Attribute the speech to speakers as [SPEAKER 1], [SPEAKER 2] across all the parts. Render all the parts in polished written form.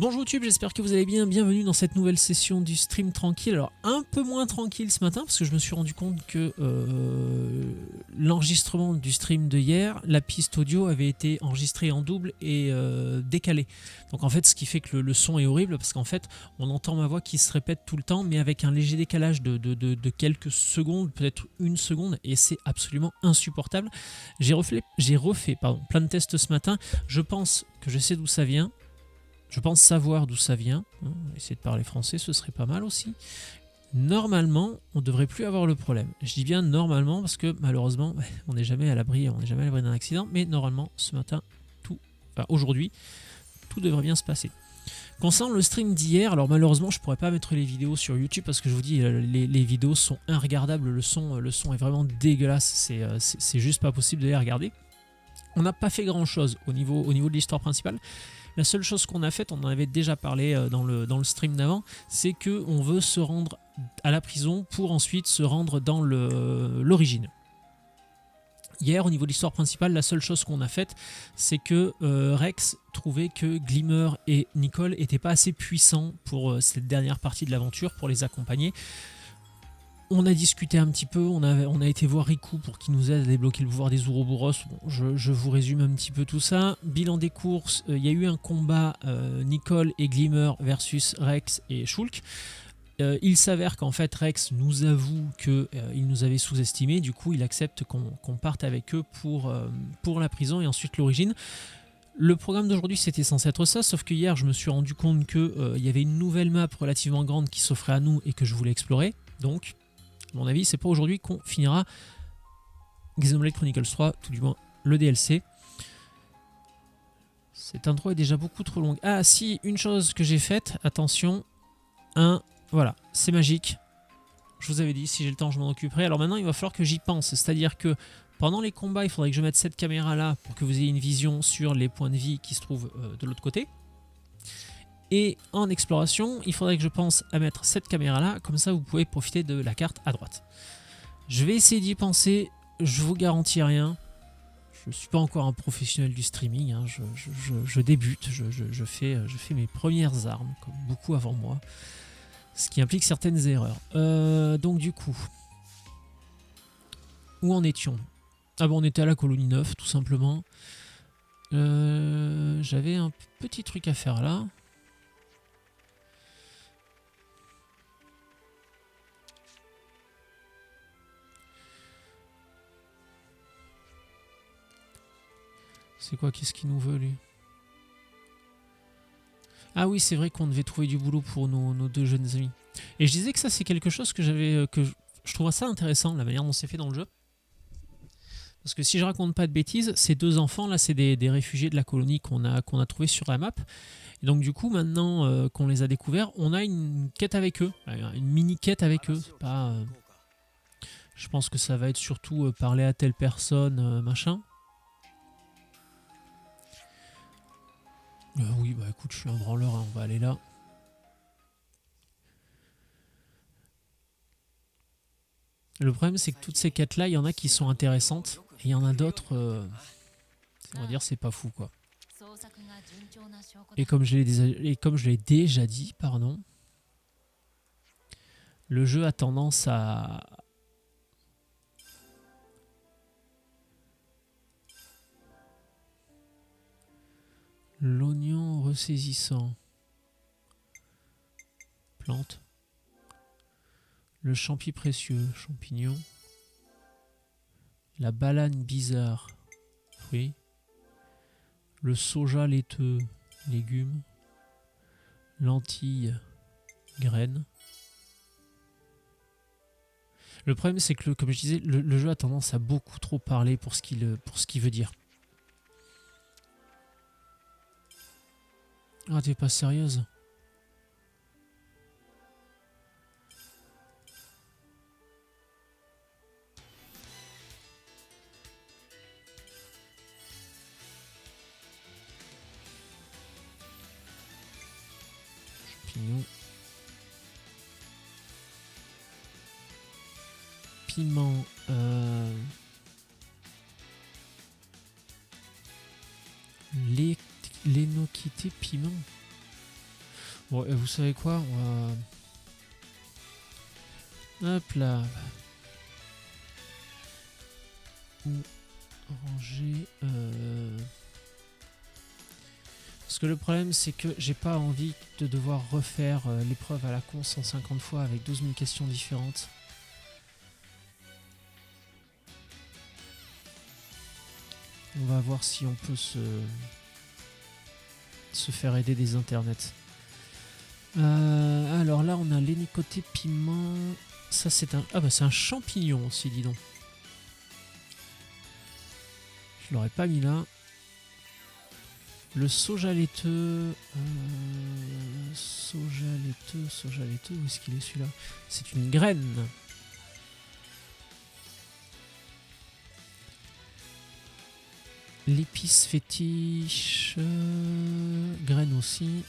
[SPEAKER 1] Bonjour YouTube, j'espère que vous allez bien, bienvenue dans cette nouvelle session du stream tranquille. Alors un peu moins tranquille ce matin parce que je me suis rendu compte que l'enregistrement du stream de hier, la piste audio avait été enregistrée en double et décalée. Donc en fait ce qui fait que le son est horrible parce qu'en fait on entend ma voix qui se répète tout le temps mais avec un léger décalage de quelques secondes, peut-être une seconde, et c'est absolument insupportable. J'ai refait plein de tests ce matin, je pense que je sais d'où ça vient. Je pense savoir d'où ça vient. Essayer de parler français, ce serait pas mal aussi. Normalement, on ne devrait plus avoir le problème. Je dis bien normalement parce que malheureusement, on n'est jamais à l'abri d'un accident. Mais normalement, ce matin, aujourd'hui, tout devrait bien se passer. Concernant le stream d'hier, alors malheureusement, je pourrais pas mettre les vidéos sur YouTube parce que je vous dis, les vidéos sont inregardables. Le son est vraiment dégueulasse. C'est juste pas possible de les regarder. On n'a pas fait grand chose au niveau de l'histoire principale. La seule chose qu'on a faite, on en avait déjà parlé dans le stream d'avant, c'est qu'on veut se rendre à la prison pour ensuite se rendre dans l'origine. Hier, au niveau de l'histoire principale, la seule chose qu'on a faite, c'est que Rex trouvait que Glimmer et Nicole n'étaient pas assez puissants pour cette dernière partie de l'aventure, pour les accompagner. On a discuté un petit peu, on a été voir Riku pour qu'il nous aide à débloquer le pouvoir des Ouroboros. Bon, je vous résume un petit peu tout ça. Bilan des courses, il y a eu un combat Nicole et Glimmer versus Rex et Shulk. Il s'avère qu'en fait Rex nous avoue qu'il nous avait sous-estimé, du coup il accepte qu'on parte avec eux pour la prison et ensuite l'origine. Le programme d'aujourd'hui c'était censé être ça, sauf que hier je me suis rendu compte qu'il y avait une nouvelle map relativement grande qui s'offrait à nous et que je voulais explorer, donc à mon avis, c'est pas aujourd'hui qu'on finira Xenoblade Chronicles 3, tout du moins le DLC. Cette intro est déjà beaucoup trop longue. Ah si, une chose que j'ai faite, attention, voilà, c'est magique. Je vous avais dit, si j'ai le temps, je m'en occuperai. Alors maintenant, il va falloir que j'y pense, c'est-à-dire que pendant les combats, il faudrait que je mette cette caméra-là pour que vous ayez une vision sur les points de vie qui se trouvent de l'autre côté. Et en exploration, il faudrait que je pense à mettre cette caméra-là, comme ça vous pouvez profiter de la carte à droite. Je vais essayer d'y penser, je vous garantis rien. Je ne suis pas encore un professionnel du streaming, hein. Je débute, je fais mes premières armes, comme beaucoup avant moi, ce qui implique certaines erreurs. Donc du coup, où en étions? Ah bon, on était à la colonie 9, tout simplement. J'avais un petit truc à faire là. C'est quoi? Qu'est-ce qu'il nous veut, lui? Ah oui, c'est vrai qu'on devait trouver du boulot pour nos deux jeunes amis. Et je disais que ça, c'est quelque chose que je trouve ça intéressant, la manière dont c'est fait dans le jeu. Parce que si je raconte pas de bêtises, ces deux enfants, là, c'est des réfugiés de la colonie qu'on a trouvé sur la map. Et donc du coup, maintenant qu'on les a découverts, on a une quête avec eux, une mini-quête avec eux. C'est pas, je pense que ça va être surtout parler à telle personne, machin. Oui, bah écoute, je suis un branleur, hein, on va aller là. Le problème, c'est que toutes ces quêtes-là, il y en a qui sont intéressantes, et il y en a d'autres, on va dire, c'est pas fou, quoi. Et comme je l'ai déjà dit, pardon, le jeu a tendance à... L'oignon ressaisissant. Plante. Le champi précieux, champignon. La banane bizarre, fruit. Le soja laiteux, légumes. Lentilles, graines. Le problème, c'est que, comme je disais, le jeu a tendance à beaucoup trop parler pour ce qu'il veut dire. Ah, t'es pas sérieuse? Champignons. Piment. L'énoquité piment. Bon, et vous savez quoi? On va... Hop là. Ranger... Parce que le problème, c'est que j'ai pas envie de devoir refaire l'épreuve à la con 150 fois avec 12 000 questions différentes. On va voir si on peut se faire aider des internets. Alors là, on a l'hénicoté piment. Ça, c'est un... Ah bah c'est un champignon aussi, dis donc. Je l'aurais pas mis là. Le soja laiteux... soja laiteux, où est-ce qu'il est celui-là? C'est une graine. L'épice fétiche... graine aussi.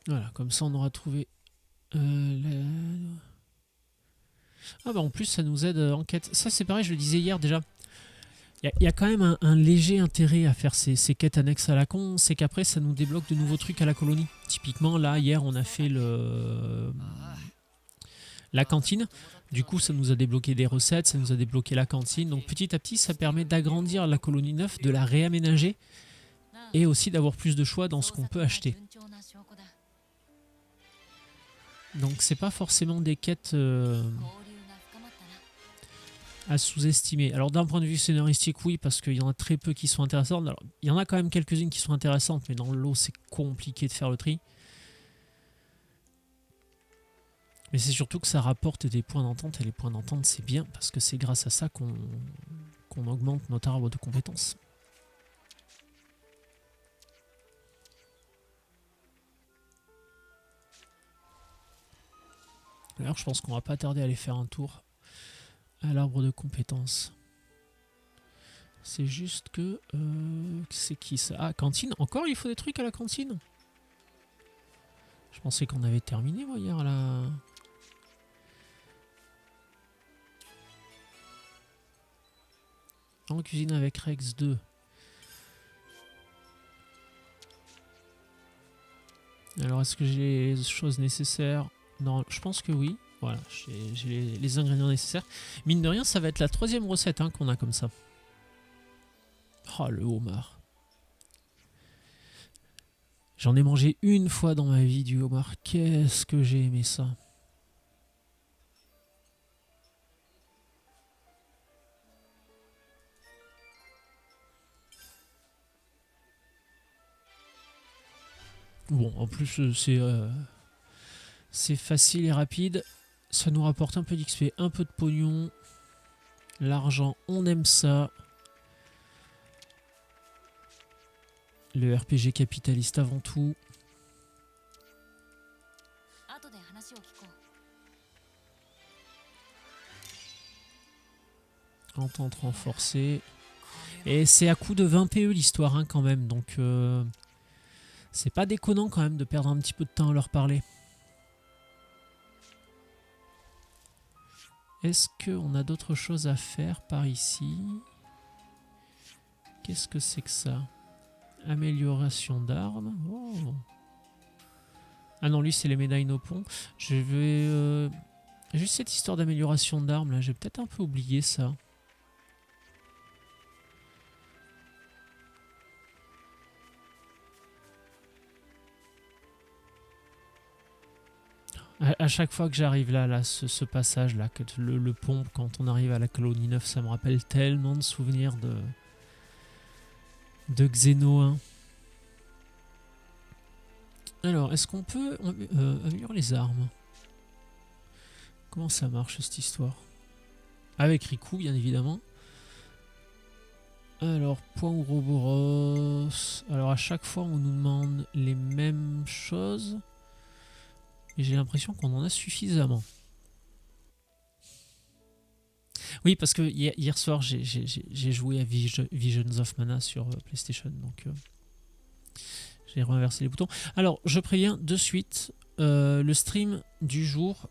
[SPEAKER 1] Voilà, comme ça on aura trouvé... Ah bah en plus ça nous aide en quête. Ça c'est pareil, je le disais hier déjà. Il y a quand même un léger intérêt à faire ces quêtes annexes à la con, c'est qu'après ça nous débloque de nouveaux trucs à la colonie. Typiquement là hier on a fait la cantine. Du coup ça nous a débloqué des recettes, ça nous a débloqué la cantine. Donc petit à petit ça permet d'agrandir la colonie 9, de la réaménager et aussi d'avoir plus de choix dans ce qu'on peut acheter. Donc c'est pas forcément des quêtes à sous-estimer. Alors d'un point de vue scénaristique, oui, parce qu'il y en a très peu qui sont intéressantes. Alors, il y en a quand même quelques-unes qui sont intéressantes, mais dans le lot c'est compliqué de faire le tri. Mais c'est surtout que ça rapporte des points d'entente, et les points d'entente c'est bien, parce que c'est grâce à ça qu'on augmente notre arbre de compétences. D'ailleurs je pense qu'on va pas tarder à aller faire un tour à l'arbre de compétences. C'est juste que... c'est qui ça? Ah, cantine. Encore il faut des trucs à la cantine? Je pensais qu'on avait terminé moi hier là. En cuisine avec Rex 2. Alors est-ce que j'ai les choses nécessaires? Non, je pense que oui. Voilà, j'ai les ingrédients nécessaires. Mine de rien, ça va être la 3e recette hein, qu'on a comme ça. Oh, le homard. J'en ai mangé une fois dans ma vie du homard. Qu'est-ce que j'ai aimé ça. Bon, en plus, c'est facile et rapide. Ça nous rapporte un peu d'XP, un peu de pognon. L'argent, on aime ça. Le RPG capitaliste avant tout. Entente renforcée. Et c'est à coup de 20 PE l'histoire hein, quand même. Donc c'est pas déconnant quand même de perdre un petit peu de temps à leur parler. Est-ce qu'on a d'autres choses à faire par ici? Qu'est-ce que c'est que ça? Amélioration d'armes. Oh. Ah non, lui c'est les médailles no pont. Je vais... juste cette histoire d'amélioration d'armes là, j'ai peut-être un peu oublié ça. À chaque fois que j'arrive là ce passage là, le pont, quand on arrive à la colonie 9, ça me rappelle tellement de souvenirs de Xeno 1. Alors, est-ce qu'on peut améliorer les armes? Comment ça marche cette histoire? Avec Riku, bien évidemment. Alors, point Ouroboros. Alors, à chaque fois, on nous demande les mêmes choses. Et j'ai l'impression qu'on en a suffisamment. Oui, parce que hier soir, j'ai joué à Visions of Mana sur PlayStation. Donc, j'ai renversé les boutons. Alors, je préviens de suite, le stream du jour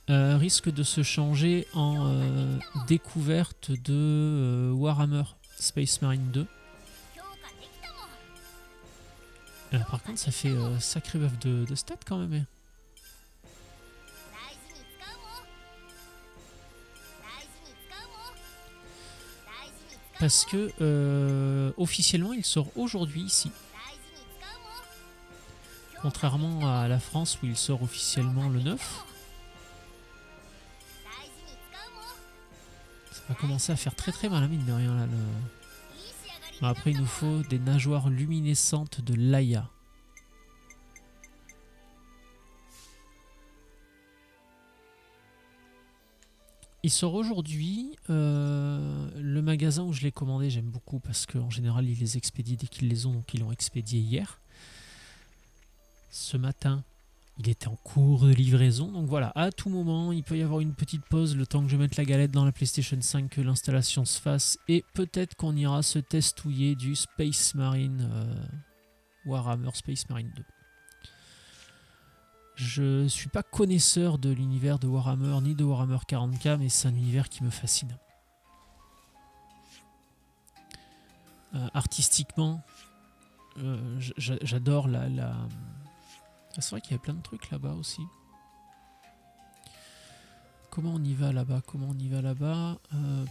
[SPEAKER 1] risque de se changer en découverte de Warhammer Space Marine 2. Par contre, ça fait sacré bœuf de stats quand même. Hein. Parce que officiellement, il sort aujourd'hui ici. Contrairement à la France où il sort officiellement le 9. Ça va commencer à faire très très mal, hein, mine de rien. Là, Bon, après, il nous faut des nageoires luminescentes de Laia. Il sort aujourd'hui. Le magasin où je l'ai commandé, j'aime beaucoup parce qu'en général, ils les expédient dès qu'ils les ont. Donc, ils l'ont expédié hier. Ce matin, il était en cours de livraison. Donc voilà, à tout moment, il peut y avoir une petite pause le temps que je mette la galette dans la PlayStation 5, que l'installation se fasse. Et peut-être qu'on ira se testouiller du Space Marine Warhammer Space Marine 2. Je suis pas connaisseur de l'univers de Warhammer ni de Warhammer 40K, mais c'est un univers qui me fascine. Artistiquement, j'adore la... Ah, c'est vrai qu'il y a plein de trucs là-bas aussi. Comment on y va là-bas? Comment on y va là-bas?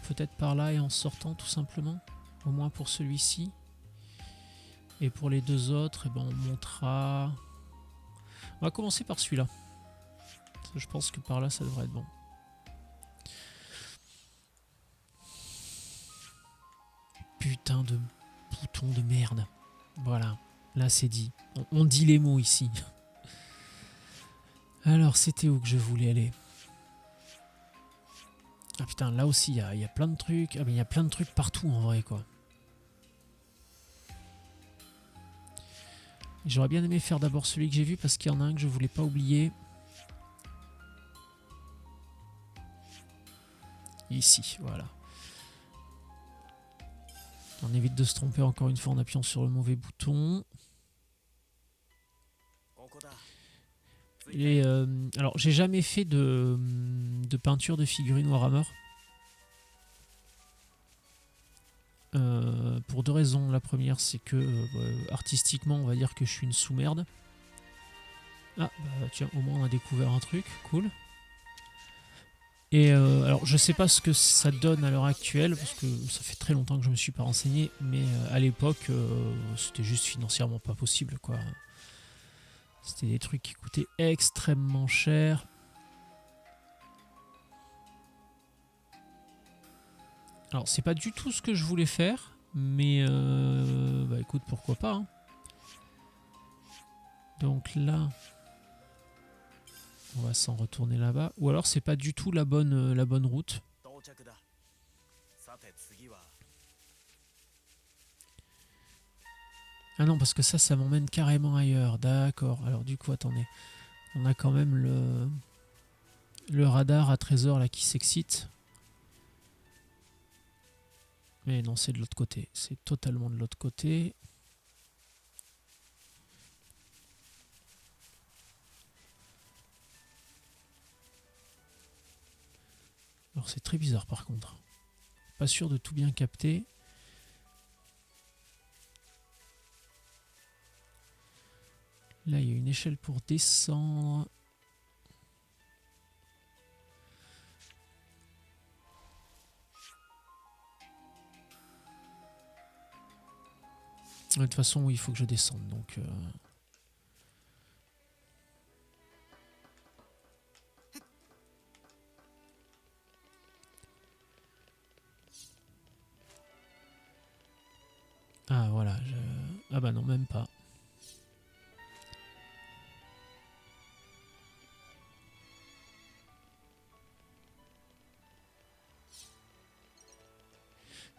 [SPEAKER 1] Peut-être par là et en sortant tout simplement. Au moins pour celui-ci. Et pour les deux autres, eh ben on montera... On va commencer par celui-là. Je pense que par là, ça devrait être bon. Putain de bouton de merde. Voilà, là c'est dit. On dit les mots ici. Alors, c'était où que je voulais aller? Ah putain, là aussi, il y a plein de trucs. Ah mais il y a plein de trucs partout en vrai, quoi. J'aurais bien aimé faire d'abord celui que j'ai vu parce qu'il y en a un que je voulais pas oublier. Ici, voilà. On évite de se tromper encore une fois en appuyant sur le mauvais bouton. Et alors, j'ai jamais fait de peinture de figurines Warhammer. Pour deux raisons. La première, c'est que artistiquement, on va dire que je suis une sous-merde. Ah, bah tiens, au moins on a découvert un truc, cool. Et alors, je sais pas ce que ça donne à l'heure actuelle, parce que ça fait très longtemps que je me suis pas renseigné, mais à l'époque, c'était juste financièrement pas possible, quoi. C'était des trucs qui coûtaient extrêmement cher. Alors, c'est pas du tout ce que je voulais faire, mais bah écoute, pourquoi pas. Hein. Donc là, on va s'en retourner là-bas. Ou alors, c'est pas du tout la bonne route. Ah non, parce que ça m'emmène carrément ailleurs. D'accord. Alors du coup, attendez. On a quand même le radar à trésor là qui s'excite. Mais non, c'est de l'autre côté. C'est totalement de l'autre côté. Alors c'est très bizarre par contre. Pas sûr de tout bien capter. Là, il y a une échelle pour descendre. De toute façon, oui, il faut que je descende. Donc, ah, voilà. Ah bah non, même pas.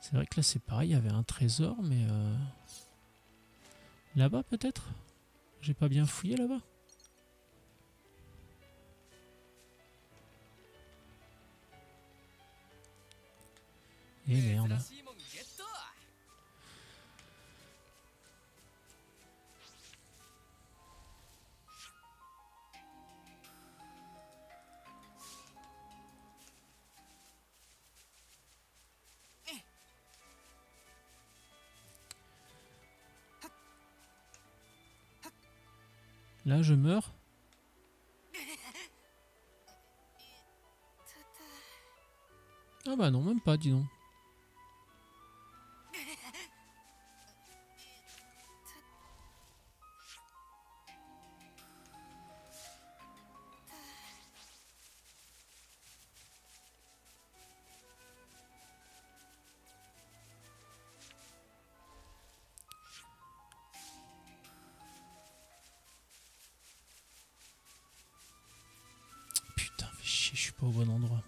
[SPEAKER 1] C'est vrai que là, c'est pareil. Il y avait un trésor, mais... Là-bas, peut-être? J'ai pas bien fouillé là-bas? Eh merde. Là, je meurs. Ah bah non, même pas, dis donc. Putain, fais chier, je suis pas au bon endroit.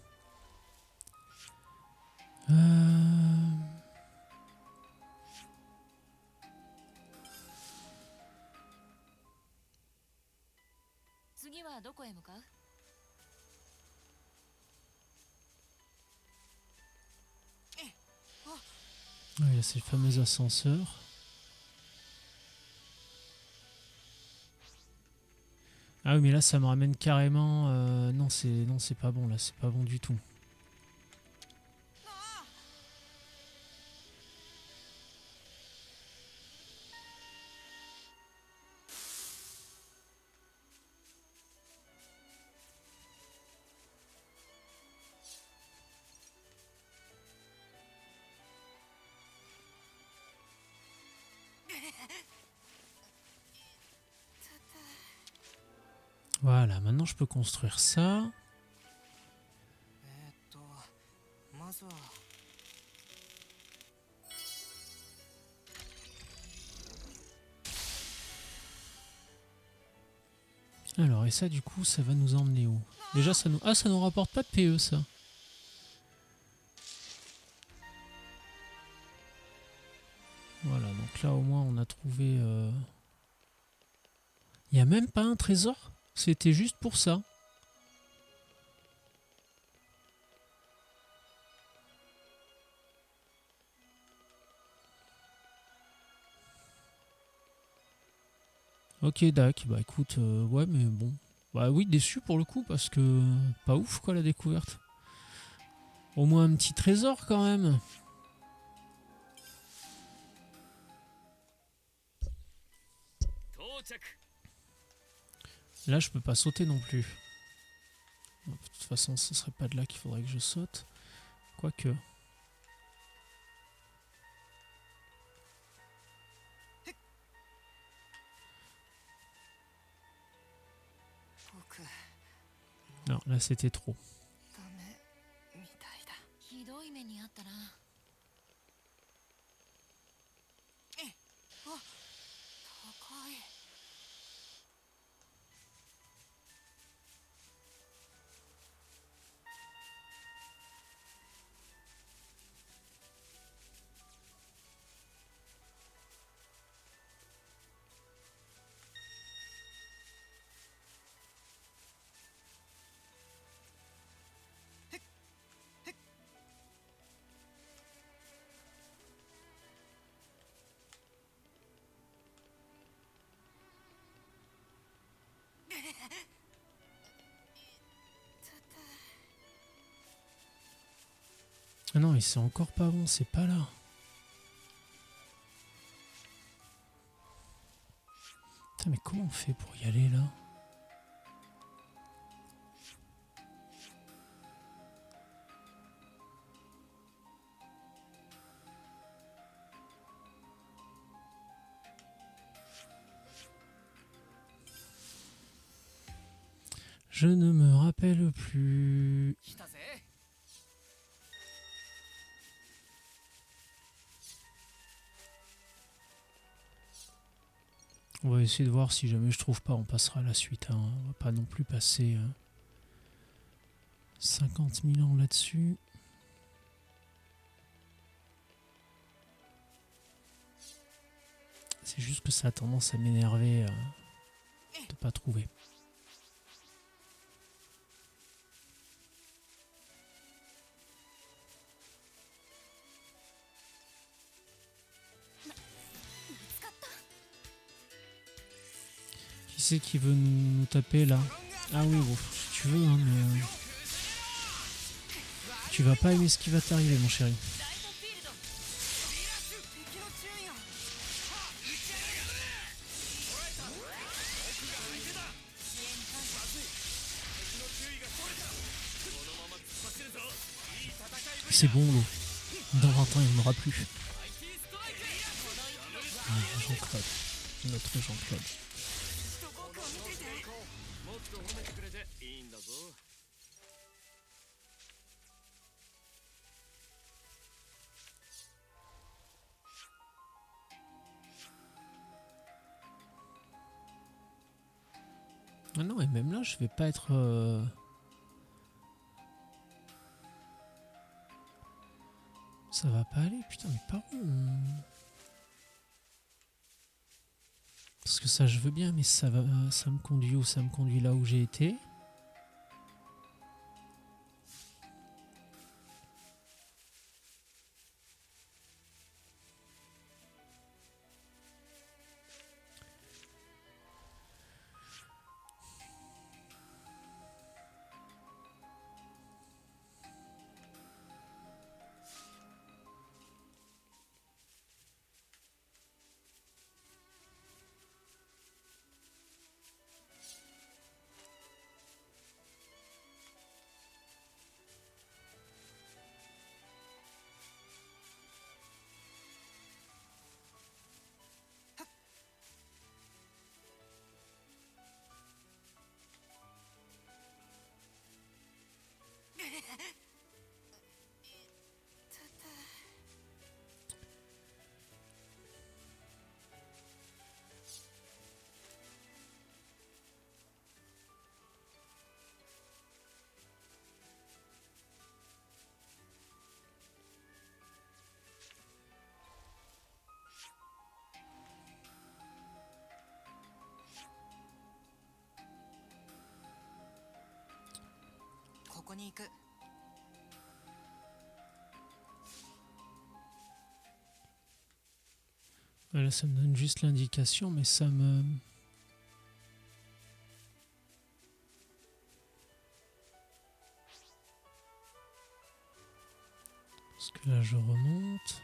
[SPEAKER 1] Ouais, là, c'est le fameux ascenseur. Ah oui, mais là, ça me ramène carrément... non, c'est pas bon, là, c'est pas bon du tout. Voilà, maintenant je peux construire ça. Alors, et ça, du coup, ça va nous emmener où? Déjà, ça nous... Ah, ça nous rapporte pas de PE, ça. Voilà, donc là, au moins, on a trouvé... Il n'y a même pas un trésor? C'était juste pour ça. Ok, dac. Bah écoute, ouais, mais bon. Bah oui, déçu pour le coup, parce que... Pas ouf, quoi, la découverte. Au moins un petit trésor, quand même. Là, je peux pas sauter non plus. De toute façon, ce serait pas de là qu'il faudrait que je saute. Quoique... Non, là, c'était trop. Ah non, mais c'est encore pas bon, c'est pas là. Putain, mais comment on fait pour y aller là? Je ne me rappelle plus. On va essayer de voir si jamais je trouve pas, on passera à la suite. Hein. On va pas non plus passer 50 000 ans là-dessus. C'est juste que ça a tendance à m'énerver de pas trouver. Qui c'est qui veut nous taper là? Ah oui, bon, si tu veux, hein, mais... Tu vas pas aimer ce qui va t'arriver, mon chéri. c'est bon l'eau. Dans 20 ans, il n'y en aura plus. Jean-Claude. Notre Jean-Claude. Ah non, et même là, je vais pas être... Ça va pas aller, putain, mais par où Parce que ça, je veux bien, mais ça me conduit où? Ça me conduit là où j'ai été. Là, ça me donne juste l'indication, mais ça me... Parce que là, je remonte.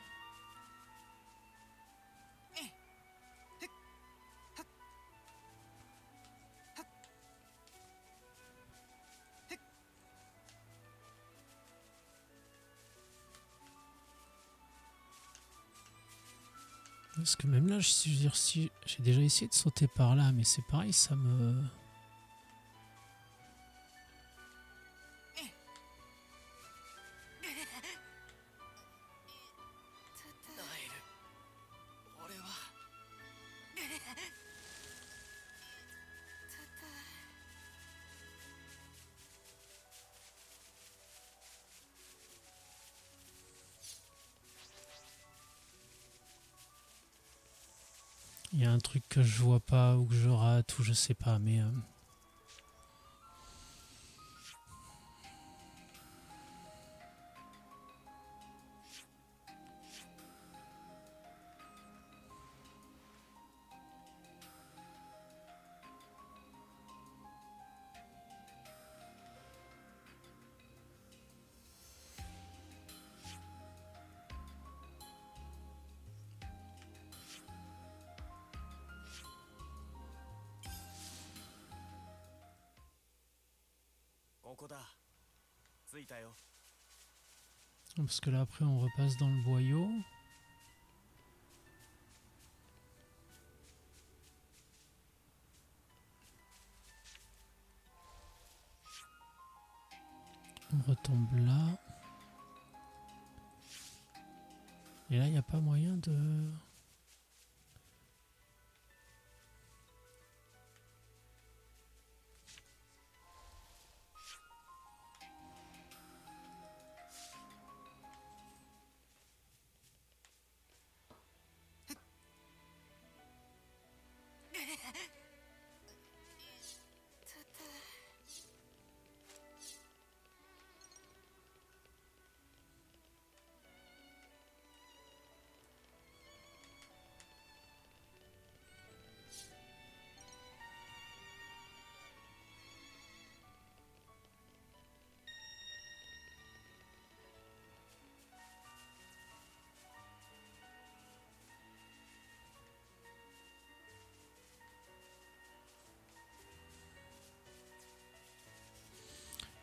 [SPEAKER 1] Parce que même là, je veux dire, si j'ai déjà essayé de sauter par là, mais c'est pareil, ça me... Il y a un truc que je vois pas ou que je rate ou je sais pas, mais... Parce que là, après, on repasse dans le boyau. On retombe là. Et là, il n'y a pas moyen de...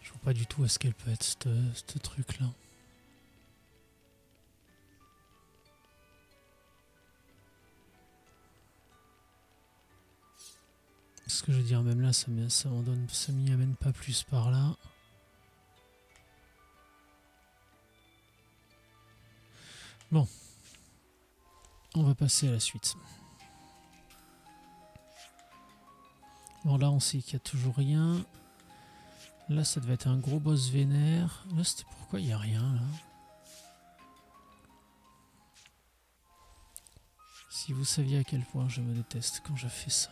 [SPEAKER 1] Je vois pas du tout où est-ce qu'elle peut être, ce truc-là. ce que je veux dire, même là, ça m'y amène pas plus par là. Bon. On va passer à la suite. Bon, là, on sait qu'il n'y a toujours rien. Là, ça devait être un gros boss vénère. Là, c'était pourquoi il n'y a rien, là? Si vous saviez à quel point je me déteste quand je fais ça.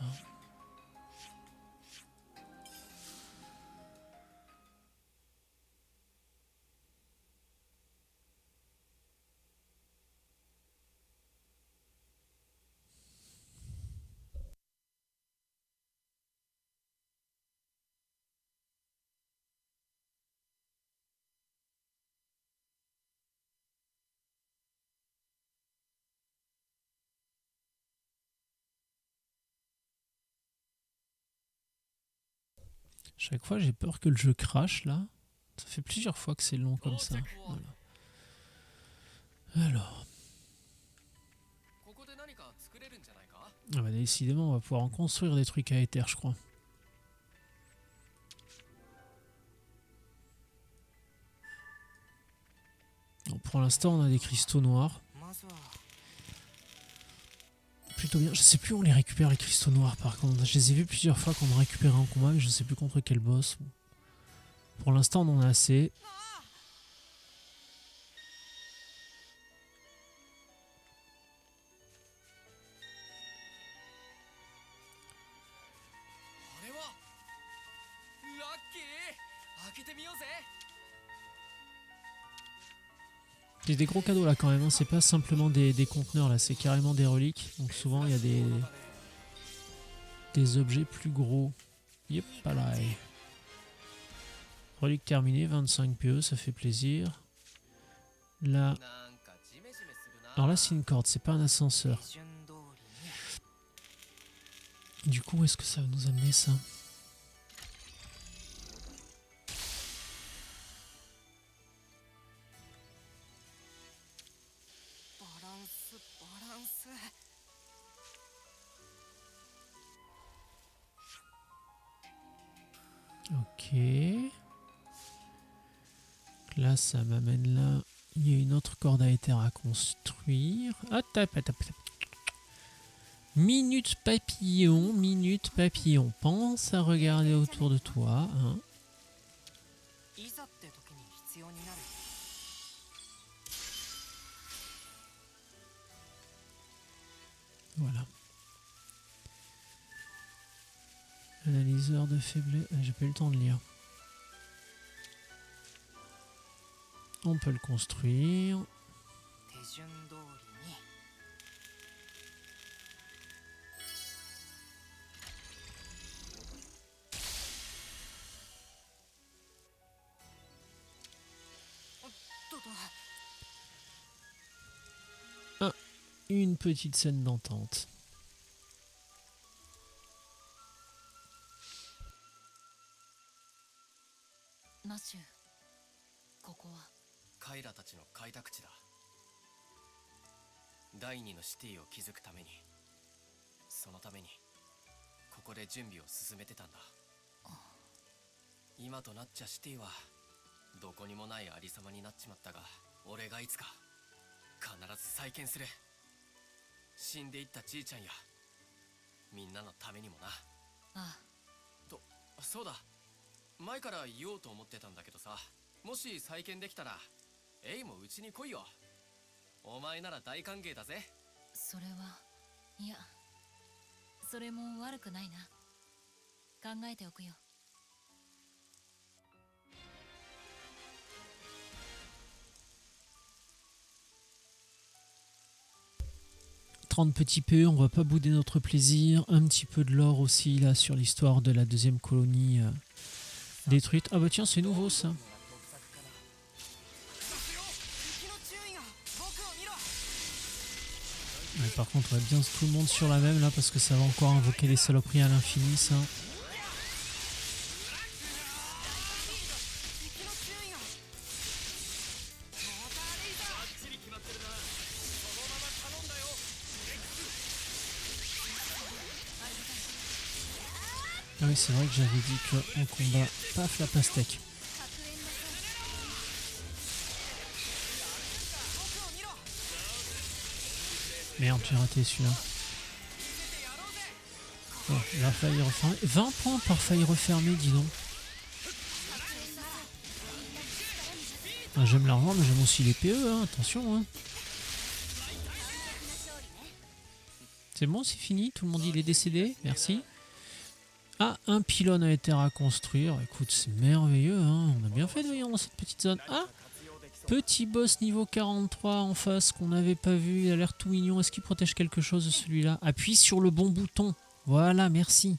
[SPEAKER 1] Chaque fois, j'ai peur que le jeu crache, là. Ça fait plusieurs fois que c'est long comme ça. Voilà. Alors. Ah bah décidément, on va pouvoir en construire des trucs à éther, je crois. Bon, pour l'instant, on a des cristaux noirs. Plutôt bien. Je sais plus où on les récupère, les cristaux noirs, par contre. Je les ai vus plusieurs fois qu'on récupérait en combat, mais je sais plus contre quel boss. Pour l'instant, on en a assez. J'ai des gros cadeaux là quand même, hein. C'est pas simplement des conteneurs là, c'est carrément des reliques. Donc souvent il y a des objets plus gros. Yep, pas là. Relique terminée, 25 PE, ça fait plaisir. Là. Alors là c'est une corde, c'est pas un ascenseur. Du coup, où est-ce que ça va nous amener ça? Ok. Là, ça m'amène là. Il y a une autre corde à éther à construire. Minute papillon, minute papillon. Pense à regarder autour de toi. Hein. Voilà. Analyseur de faiblesse. J'ai pas eu le temps de lire. On peut le construire. Ah, une petite scène d'entente. Petits PE, on va pas bouder notre plaisir. Un petit peu de lore aussi là sur l'histoire de la deuxième colonie détruite. Ah bah tiens, c'est nouveau ça. Ouais, par contre, on va bien tout le monde sur la même là parce que ça va encore invoquer les saloperies à l'infini ça. Ah oui, c'est vrai que j'avais dit qu'en combat, paf la pastèque. Merde, j'ai raté celui-là. Bon, la faille refermée. 20 points par faille refermée, dis donc. Ah, j'aime l'argent, mais j'aime aussi les PE, hein, attention. Hein. C'est bon, c'est fini, tout le monde il est décédé, merci. Ah, un pylône a été à construire. Écoute, c'est merveilleux, hein. On a bien fait de venir dans cette petite zone. Ah, petit boss niveau 43 en face qu'on n'avait pas vu. Il a l'air tout mignon. Est-ce qu'il protège quelque chose, celui-là? Appuie sur le bon bouton. Voilà, merci.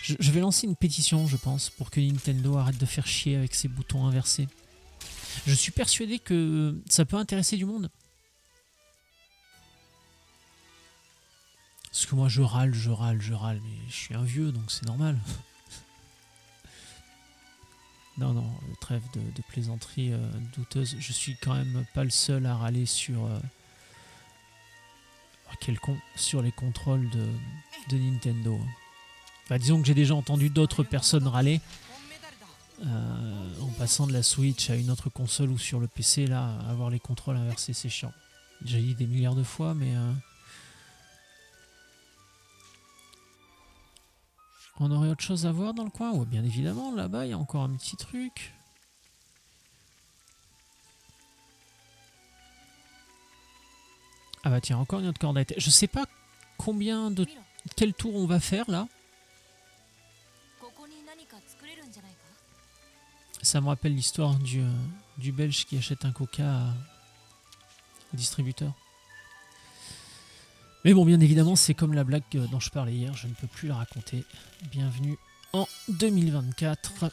[SPEAKER 1] Je vais lancer une pétition, je pense, pour que Nintendo arrête de faire chier avec ses boutons inversés. Je suis persuadé que ça peut intéresser du monde. Parce que moi, je râle, mais je suis un vieux, donc c'est normal. Non, trêve de plaisanterie douteuse. Je suis quand même pas le seul à râler sur sur les contrôles de Nintendo. Bah, disons que j'ai déjà entendu d'autres personnes râler en passant de la Switch à une autre console ou sur le PC. Là, avoir les contrôles inversés, c'est chiant. J'ai dit des milliards de fois, mais on aurait autre chose à voir dans le coin. Ouais, bien évidemment, là-bas, il y a encore un petit truc. Ah bah tiens, encore une autre cordette. Je sais pas quel tour on va faire là. Ça me rappelle l'histoire du Belge qui achète un coca au distributeur. Mais bon, bien évidemment, c'est comme la blague dont je parlais hier, je ne peux plus la raconter. Bienvenue en 2024.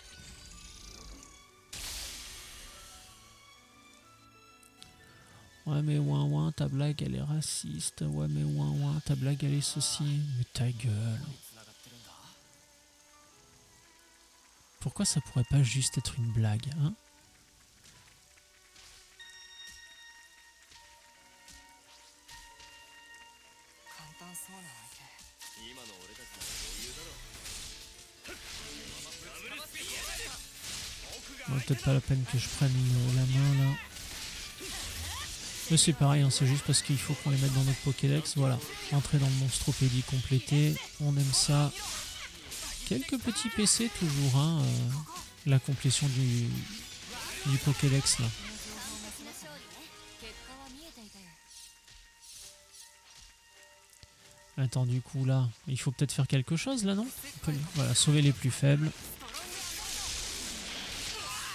[SPEAKER 1] Ouais mais ouin ta blague elle est raciste. Ouais mais ouin ta blague elle est ceci. Mais ta gueule. Pourquoi ça pourrait pas juste être une blague, hein? Bon, peut-être pas la peine que je prenne la main là. Mais c'est pareil, hein, c'est juste parce qu'il faut qu'on les mette dans notre Pokédex. Voilà, entrer dans le monstropédie complété, on aime ça. Quelques petits PC toujours, hein, la complétion du Pokédex là. Attends, du coup là, il faut peut-être faire quelque chose là, non? Voilà, sauver les plus faibles.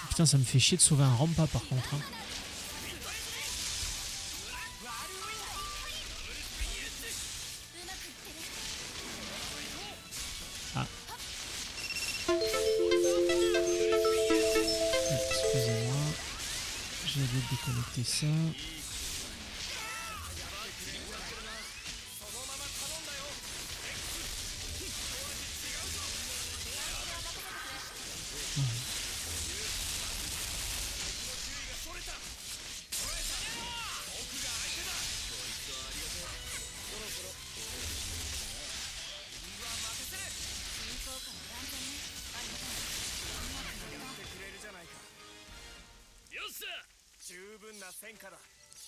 [SPEAKER 1] Putain, ça me fait chier de sauver un Rampa par contre. Hein. Ah. Excusez-moi. J'avais déconnecté ça.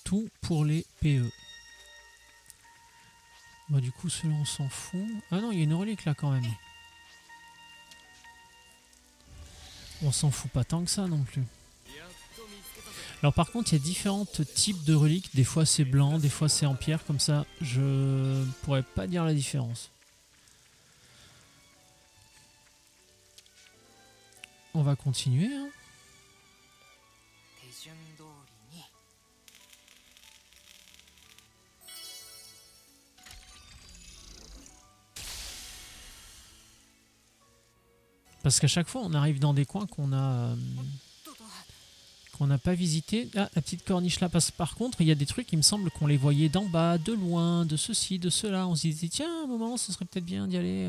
[SPEAKER 1] Tout pour les PE. Bah du coup ceux-là on s'en fout. Ah non, il y a une relique là quand même. On s'en fout pas tant que ça non plus. Alors par contre il y a différents types de reliques. Des fois c'est blanc, des fois c'est en pierre. Comme ça je pourrais pas dire la différence. On va continuer hein. Parce qu'à chaque fois, on arrive dans des coins qu'on n'a pas visités. Ah, la petite corniche là passe. Par contre, il y a des trucs, il me semble qu'on les voyait d'en bas, de loin, de ceci, de cela. On se disait, tiens, à un moment, ce serait peut-être bien d'y aller.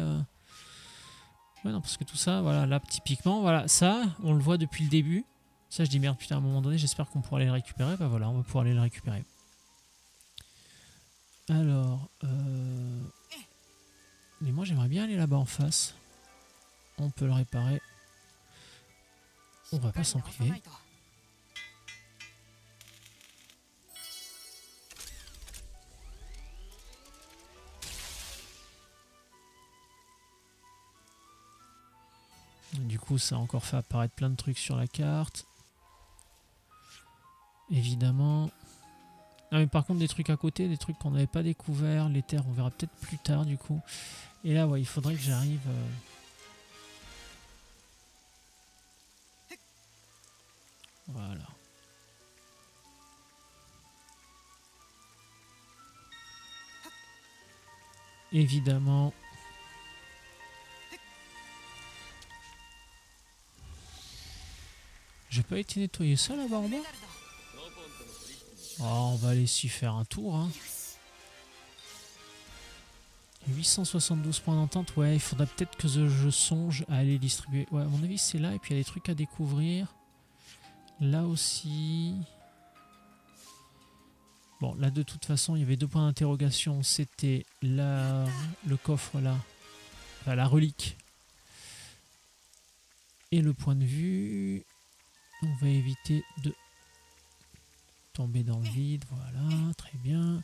[SPEAKER 1] Ouais, non, parce que tout ça, voilà, là, typiquement, voilà, ça, on le voit depuis le début. Ça, je dis, merde, putain, à un moment donné, j'espère qu'on pourra aller le récupérer. Bah voilà, on va pouvoir aller le récupérer. Alors, mais moi j'aimerais bien aller là-bas en face. On peut le réparer. On va pas s'en priver. Du coup, ça a encore fait apparaître plein de trucs sur la carte. Évidemment. Ah, mais par contre, des trucs à côté, des trucs qu'on n'avait pas découverts. Les terres, on verra peut-être plus tard, du coup. Et là, ouais, il faudrait que j'arrive... Voilà. Évidemment. J'ai pas été nettoyer ça là-bas en bas? Oh, on va aller s'y faire un tour. Hein. 872 points d'entente. Ouais, il faudra peut-être que je songe à aller distribuer. Ouais, à mon avis, c'est là. Et puis il y a des trucs à découvrir. Là aussi. Bon, là, de toute façon, il y avait deux points d'interrogation. C'était le coffre là. Enfin, la relique. Et le point de vue. On va éviter de tomber dans le vide. Voilà, très bien.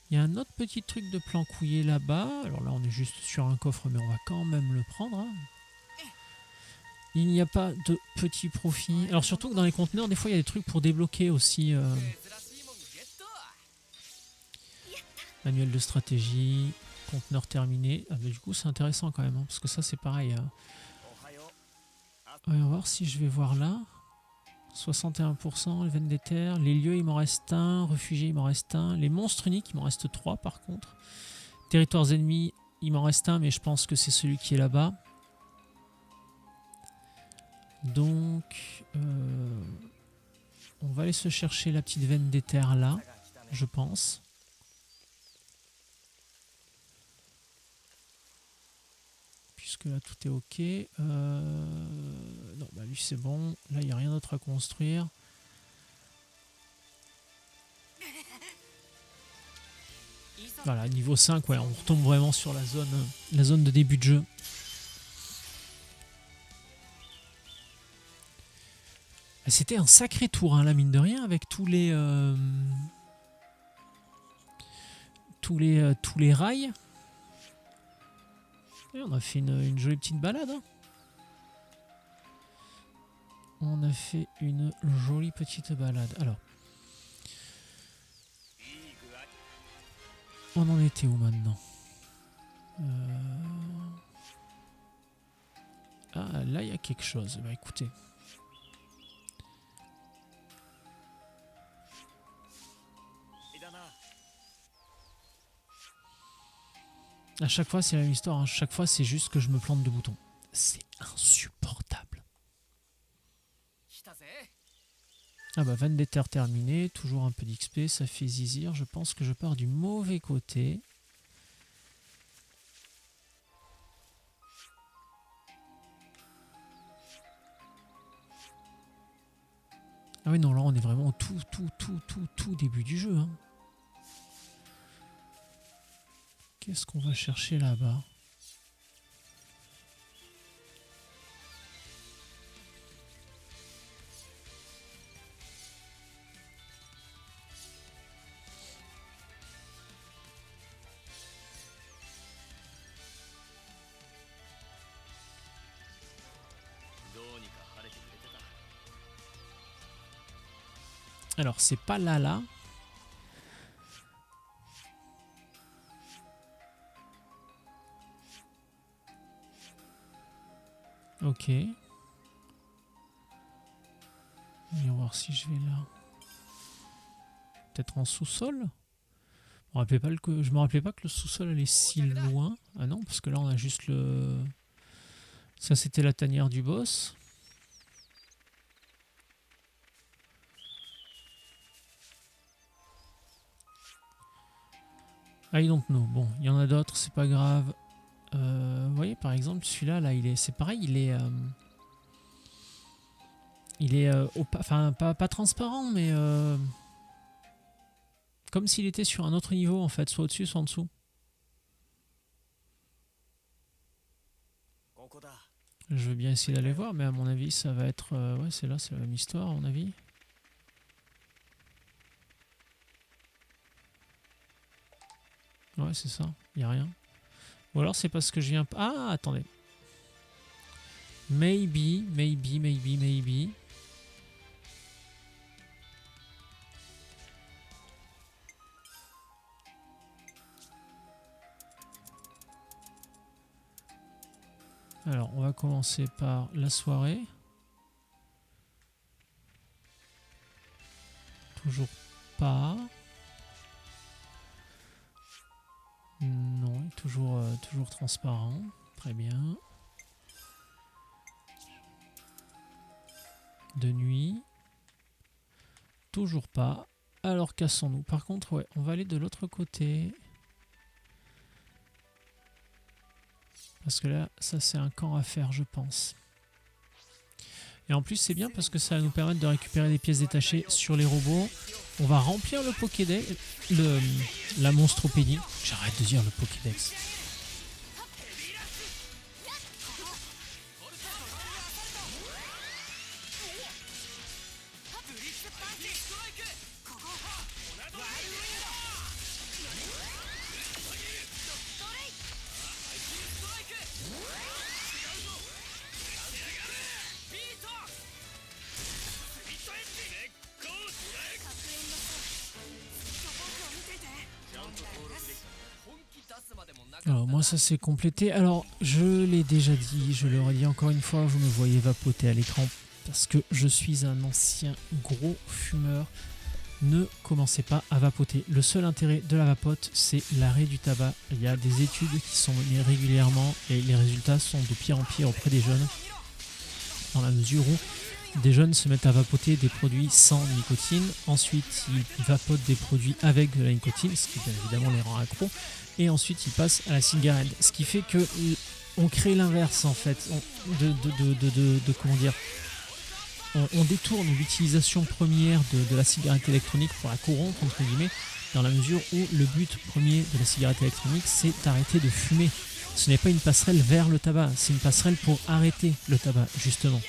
[SPEAKER 1] Il y a un autre petit truc de plan couillé là-bas. Alors là, on est juste sur un coffre, mais on va quand même le prendre. Hein. Il n'y a pas de petit profit. Alors surtout que dans les conteneurs, des fois, il y a des trucs pour débloquer aussi. Manuel de stratégie, conteneur terminé. Ah, bah, du coup, c'est intéressant quand même, hein, parce que ça, c'est pareil. On va voir si je vais voir là. 61%, les veines des terres. Les lieux, il m'en reste un. Réfugiés, il m'en reste un. Les monstres uniques, il m'en reste 3 par contre. Territoires ennemis, il m'en reste un, mais je pense que c'est celui qui est là-bas. Donc, on va aller se chercher la petite veine des terres là, je pense. Puisque là tout est ok. Non, bah lui c'est bon. Là il n'y a rien d'autre à construire. Voilà, niveau 5, ouais, on retombe vraiment sur la zone de début de jeu. C'était un sacré tour, hein, la mine de rien, avec tous les rails. Et on a fait une jolie petite balade. Hein. On a fait une jolie petite balade. Alors, on en était où maintenant? Ah, là il y a quelque chose. Bah écoutez. À chaque fois, c'est la même histoire. Hein. Chaque fois, c'est juste que je me plante de boutons. C'est insupportable. Ah bah, Van des Terres terminé. Toujours un peu d'XP. Ça fait zizir. Je pense que je pars du mauvais côté. Ah oui, non, là, on est vraiment au tout début du jeu. Hein. Qu'est-ce qu'on va chercher là-bas? Alors, c'est pas là. Ok. Voyons voir si je vais là. Peut-être en sous-sol? Je me rappelais pas que le sous-sol allait si loin. Ah non, parce que là, on a juste le... Ça, c'était la tanière du boss. I don't know. Bon, il y en a d'autres, c'est pas grave. Vous voyez, par exemple, celui-là, là, c'est pareil, enfin, pas transparent, mais comme s'il était sur un autre niveau en fait, soit au-dessus, soit en dessous. Je veux bien essayer d'aller voir, mais à mon avis, ça va être... ouais, c'est là, c'est la même histoire, à mon avis. Ouais, c'est ça, il n'y a rien. Ou alors c'est parce que je viens... Ah, attendez. Maybe. Alors, on va commencer par la soirée. Toujours pas. Non, toujours transparent. Très bien. De nuit. Toujours pas. Alors cassons-nous. Par contre, ouais, on va aller de l'autre côté. Parce que là, ça c'est un camp à faire, je pense. Et en plus, c'est bien parce que ça va nous permettre de récupérer des pièces détachées sur les robots. On va remplir le Pokédex, la monstropédie. J'arrête de dire le Pokédex. Alors moi ça s'est complété. Alors je l'ai déjà dit, je le redis encore une fois, vous me voyez vapoter à l'écran parce que je suis un ancien gros fumeur. Ne commencez pas à vapoter. Le seul intérêt de la vapote, c'est l'arrêt du tabac. Il y a des études qui sont menées régulièrement et les résultats sont de pire en pire auprès des jeunes. Dans la mesure où des jeunes se mettent à vapoter des produits sans nicotine. Ensuite, ils vapotent des produits avec de la nicotine, ce qui bien évidemment les rend accros. Et ensuite, ils passent à la cigarette. Ce qui fait que on crée l'inverse en fait. Comment dire, on détourne l'utilisation première de la cigarette électronique pour la corrompre, entre guillemets, dans la mesure où le but premier de la cigarette électronique, c'est d'arrêter de fumer. Ce n'est pas une passerelle vers le tabac, c'est une passerelle pour arrêter le tabac, justement.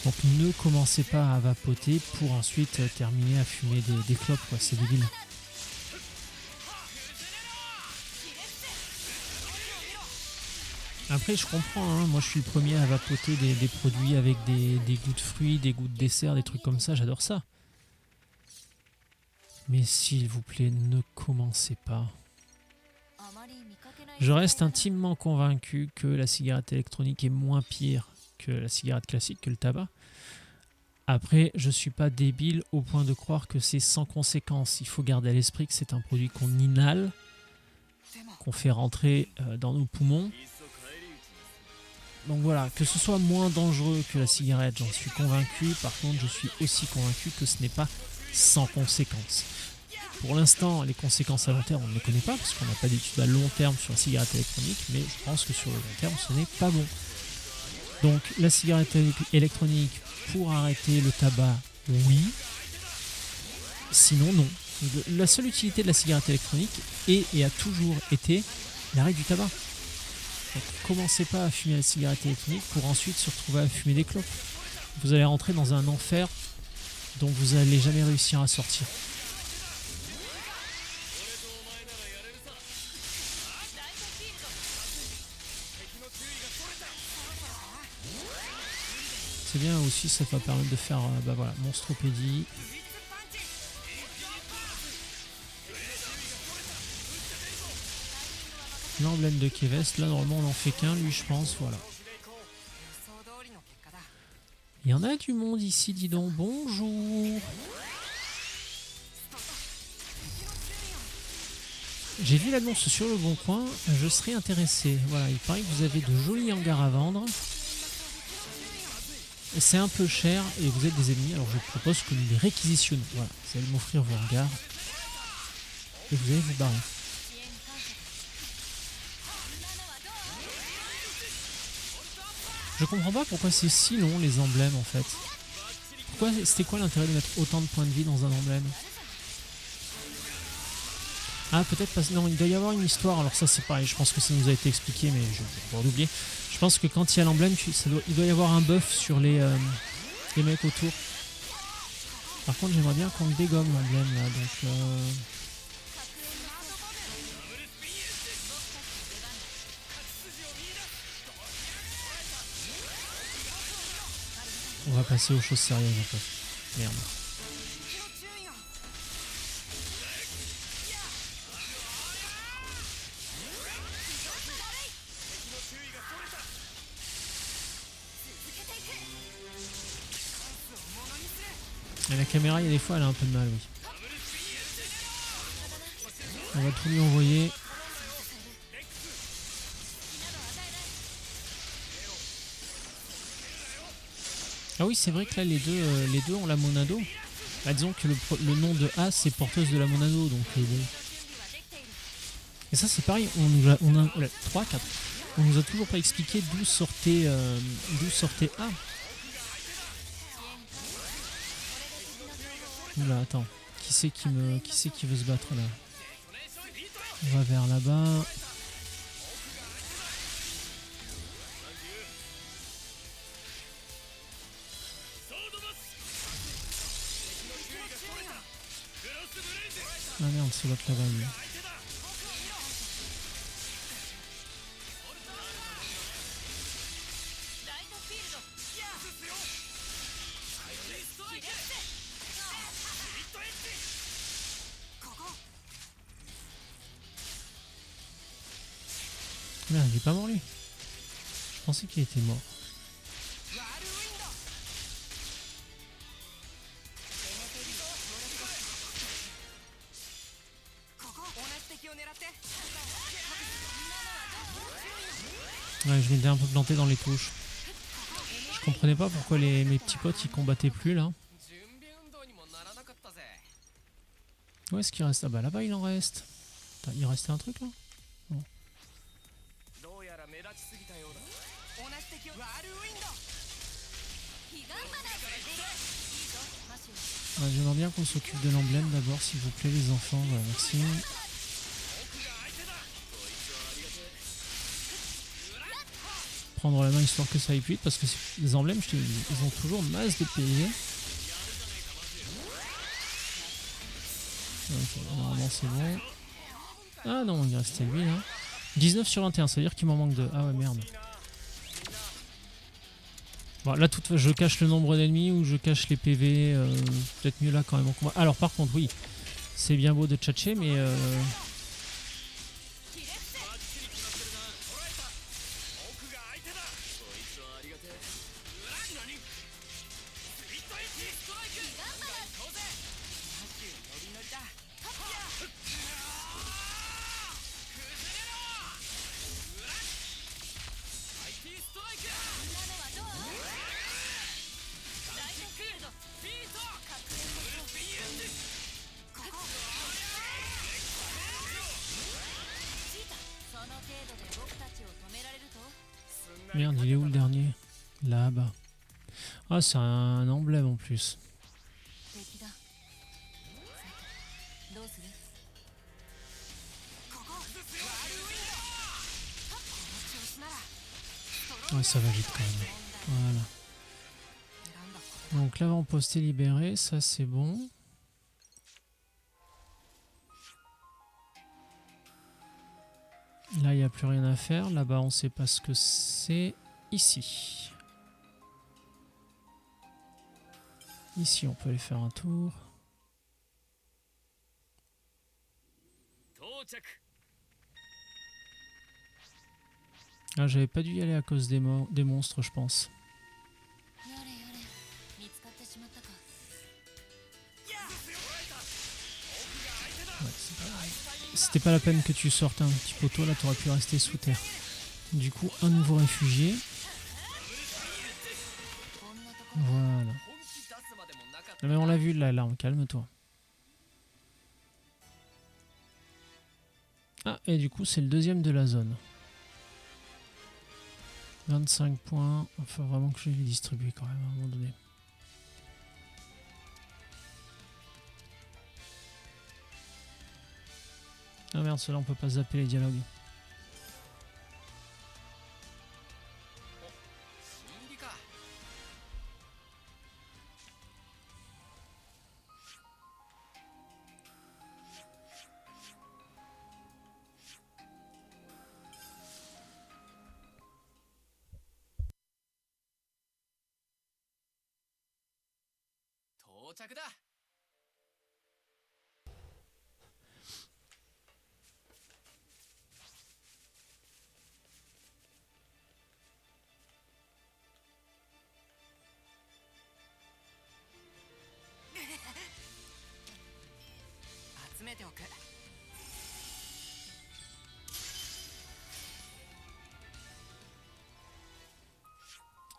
[SPEAKER 1] Donc ne commencez pas à vapoter pour ensuite terminer à fumer des clopes, quoi, c'est débile. Après je comprends, hein, moi je suis le premier à vapoter des produits avec des goûts de fruits, des goûts de dessert, des trucs comme ça, j'adore ça. Mais s'il vous plaît, ne commencez pas. Je reste intimement convaincu que la cigarette électronique est moins pire que la cigarette classique, que le tabac. Après, je suis pas débile au point de croire que c'est sans conséquence. Il faut garder à l'esprit que c'est un produit qu'on inhale, qu'on fait rentrer dans nos poumons. Donc voilà, que ce soit moins dangereux que la cigarette, j'en suis convaincu. Par contre, je suis aussi convaincu que ce n'est pas sans conséquence. Pour l'instant, les conséquences à long terme, on ne les connaît pas, parce qu'on n'a pas d'études à long terme sur la cigarette électronique, mais je pense que sur le long terme, ce n'est pas bon. Donc, la cigarette électronique, pour arrêter le tabac, oui. Sinon, non. La seule utilité de la cigarette électronique est et a toujours été l'arrêt du tabac. Donc, commencez pas à fumer la cigarette électronique pour ensuite se retrouver à fumer des clopes. Vous allez rentrer dans un enfer dont vous n'allez jamais réussir à sortir. C'est bien aussi, ça va permettre de faire bah voilà, monstropédie. L'emblème de Kevest, là normalement on n'en fait qu'un, lui je pense, voilà. Il y en a du monde ici, dis donc, bonjour. J'ai vu l'annonce sur le Bon Coin, je serais intéressé. Voilà, il paraît que vous avez de jolis hangars à vendre. C'est un peu cher et vous êtes des ennemis, alors je vous propose que nous les réquisitionnions. Voilà, vous allez m'offrir vos hangars et vous allez vous barrer. Je comprends pas pourquoi c'est si long les emblèmes en fait. C'était quoi l'intérêt de mettre autant de points de vie dans un emblème? Ah, peut-être parce que non, il doit y avoir une histoire. Alors ça, c'est pareil. Je pense que ça nous a été expliqué, mais j'ai peur d'oublier. Je pense que quand il y a l'emblème, il doit y avoir un buff sur les mecs autour. Par contre, j'aimerais bien qu'on le dégomme l'emblème là. Donc, on va passer aux choses sérieuses un peu. Merde. Et la caméra, il y a des fois, elle a un peu de mal, oui. On va tout lui envoyer. Ah oui, c'est vrai que là, les deux ont la Monado. Bah, disons que le nom de A, c'est porteuse de la Monado, donc bon. Et ça, c'est pareil, on a 3, 4. On nous a toujours pas expliqué d'où sortait A. Oula, attends. Qui c'est qui veut se battre là? On va vers là-bas. Ah merde, c'est l'autre là-bas. Lui. Merde, il est pas mort lui. Je pensais qu'il était mort. Ouais, je m'étais un peu planté dans les touches. Je comprenais pas pourquoi mes petits potes ils combattaient plus là. Où est-ce qu'il reste? Ah bah là-bas il en reste. Attends, il restait un truc là? Non. Ouais, j'aimerais bien qu'on s'occupe de l'emblème d'abord s'il vous plaît les enfants. Voilà, merci. Prendre la main histoire que ça aille plus vite parce que les emblèmes ils ont toujours masse de PV. Ok, normalement c'est bon. Ah non, il restait lui là. 19 sur 21, ça veut dire qu'il m'en manque 2. Ah ouais merde. Bon, là je cache le nombre d'ennemis ou je cache les PV. Peut-être mieux là quand même en combat. Alors par contre oui, c'est bien beau de tchatcher mais merde, il est où le dernier? Là-bas. Ah, c'est un emblème en plus. Ouais, ça va vite quand même. Voilà. Donc l'avant-poste est libéré, ça c'est bon. Là, il n'y a plus rien à faire. Là-bas, on ne sait pas ce que c'est. Ici. Ici, on peut aller faire un tour. Ah, j'avais pas dû y aller à cause des monstres, je pense. Ouais, c'était pas la peine que tu sortes un petit poteau, là, t'aurais pu rester sous terre. Du coup, un nouveau réfugié. Voilà. Mais on l'a vu, là, calme-toi. Ah, et du coup, c'est le deuxième de la zone. 25 points. Il faut vraiment que je les distribue quand même à un moment donné. Ah merde, ceux-là on peut pas zapper les dialogues.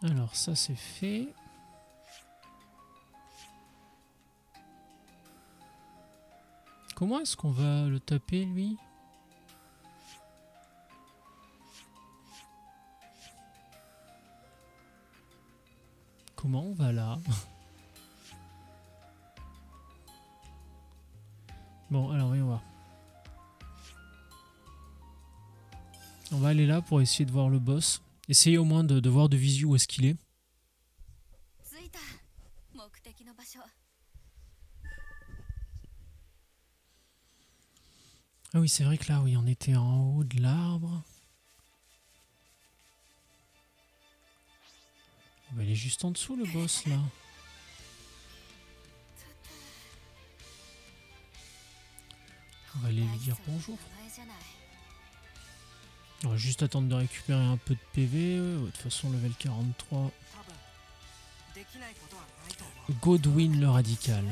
[SPEAKER 1] Alors ça c'est fait. Comment est-ce qu'on va le taper lui? Comment on va là? Bon alors voyons voir. On va aller là pour essayer de voir le boss. Essayer au moins de voir de visu où est-ce qu'il est. Ah oui, c'est vrai que là, oui, on était en haut de l'arbre. Oh, bah, il est juste en dessous le boss là. On va aller lui dire bonjour. On va juste attendre de récupérer un peu de PV. De toute façon, level 43. Godwyn le radical.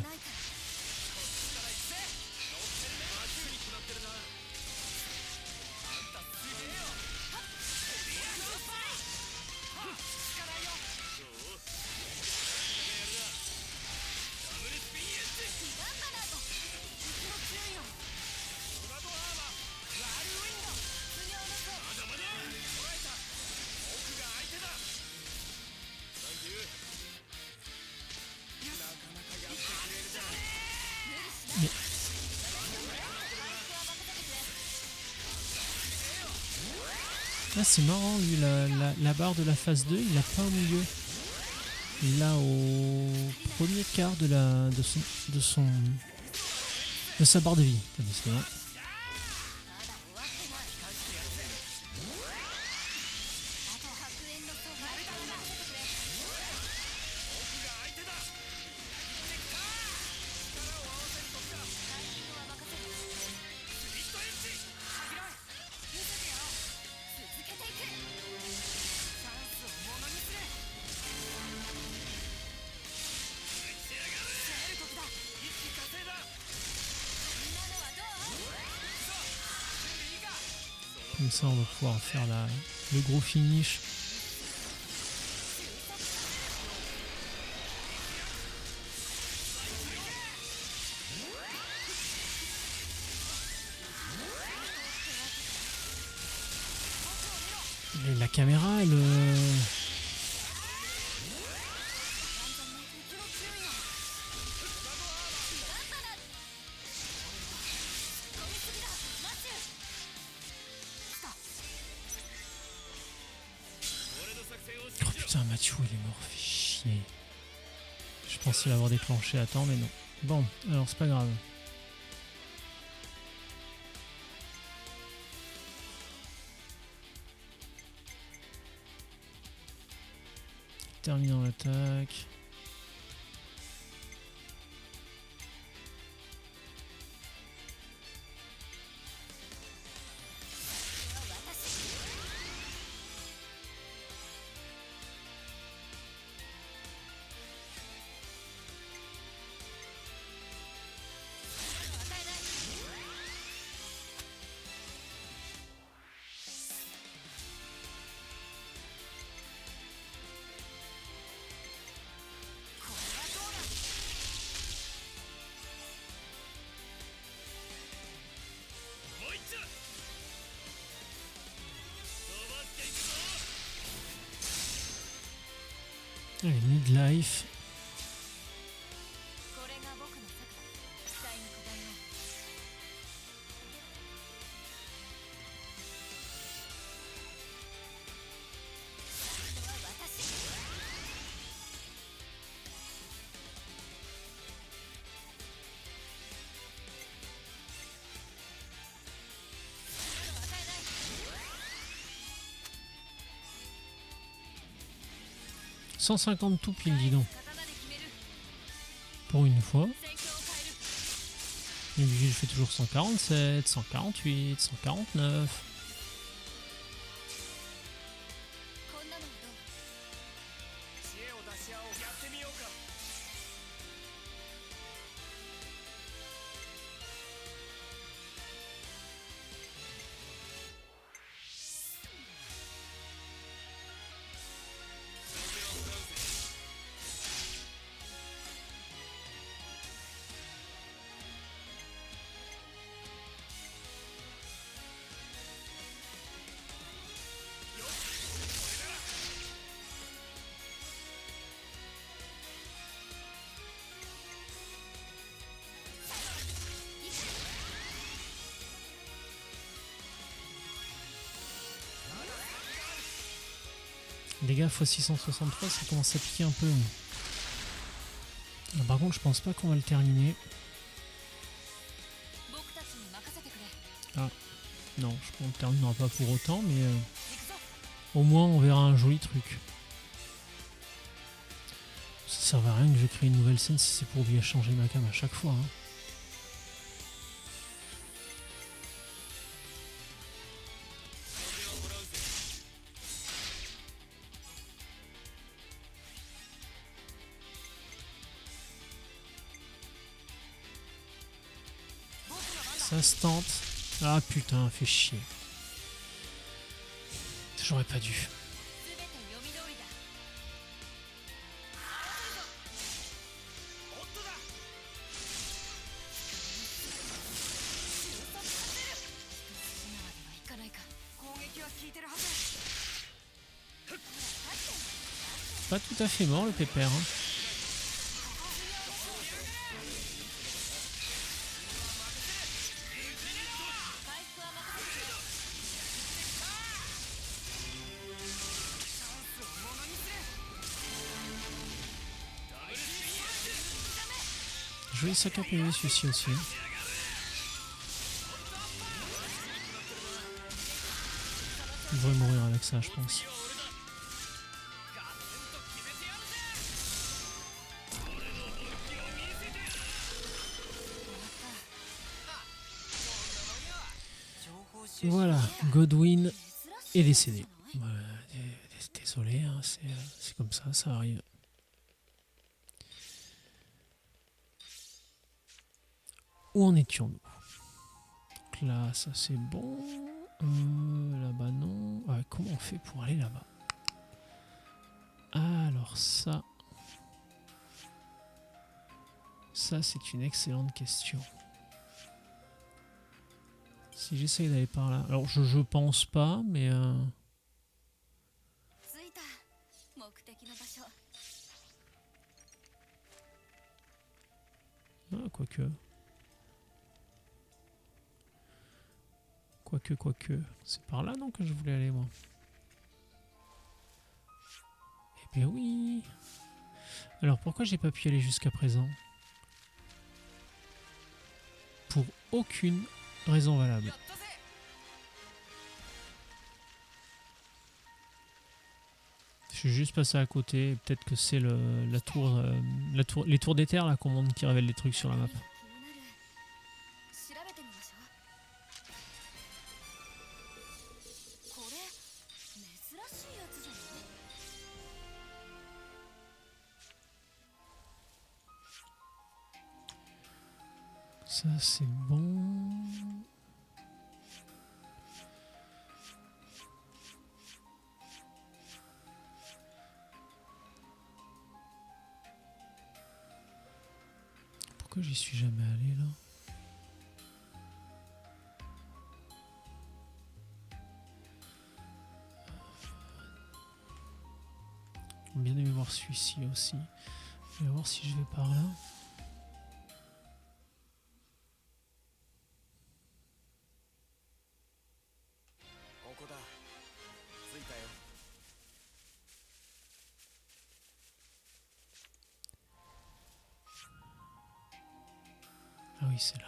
[SPEAKER 1] Ah, c'est marrant, lui, la barre de la phase 2, il l'a pas au milieu. Il l'a au premier quart de sa barre de vie. Décidément. Comme ça, on va pouvoir faire le gros finish. Et la caméra, elle... Oh putain, Mathieu, il est mort, fait chier. Je pensais l'avoir déclenché à temps, mais non. Bon, alors c'est pas grave. Terminons l'attaque. Allez, midlife. 150 tout pile, dis donc. Pour une fois. Et puis je fais toujours 147, 148, 149. Les gars, x663, ça commence à piquer un peu. Ah, par contre, je pense pas qu'on va le terminer. Ah, non, je pense qu'on le terminera pas pour autant, mais au moins on verra un joli truc. Ça sert à rien que je crée une nouvelle scène si c'est pour bien changer ma cam à chaque fois. Hein. Ça se tente. Ah putain, fait chier. J'aurais pas dû. Pas tout à fait mort le pépère. Hein. Joli sac à PV celui-ci aussi. Il devrait mourir avec ça, je pense. Voilà, Godwin est décédé. Désolé, hein, c'est comme ça, ça arrive. Où en étions-nous? Donc là, ça c'est bon. Là-bas, non. Ah, comment on fait pour aller là-bas? Alors ça... Ça, c'est une excellente question. Si j'essaye d'aller par là... Alors, je pense pas, mais... Ah, quoique... Quoique... C'est par là, non, que je voulais aller, moi? Eh bien oui. Alors, pourquoi j'ai pas pu y aller jusqu'à présent? Pour aucune raison valable. Je suis juste passé à côté. Peut-être que c'est la tour, les tours d'éther là qu'on monte qui révèlent des trucs sur la map. Ça c'est bon. Pourquoi j'y suis jamais allé là? J'ai bien aimé voir celui-ci aussi. Je vais voir si je vais par là. Ah oui, c'est là.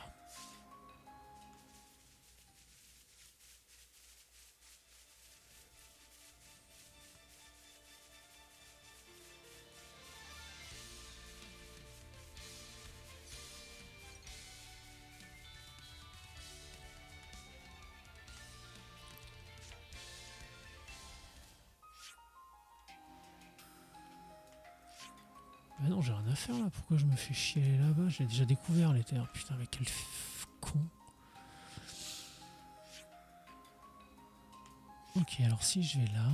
[SPEAKER 1] Bah non, j'ai rien à faire là. Pourquoi je me fais chier aller là-bas? J'ai déjà découvert les terres. Putain, mais quel con. Ok, alors si je vais là...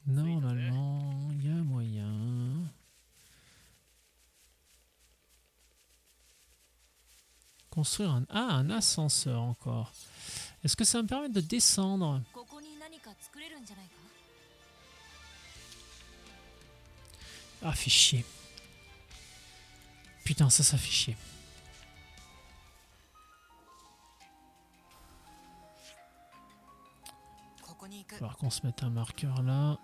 [SPEAKER 1] Normalement, il y a moyen... Construire un... Ah, un ascenseur encore. Est-ce que ça va me permet de descendre? Ah, fait chier. Putain, ça fait chier. Il va falloir qu'on se mette un marqueur là.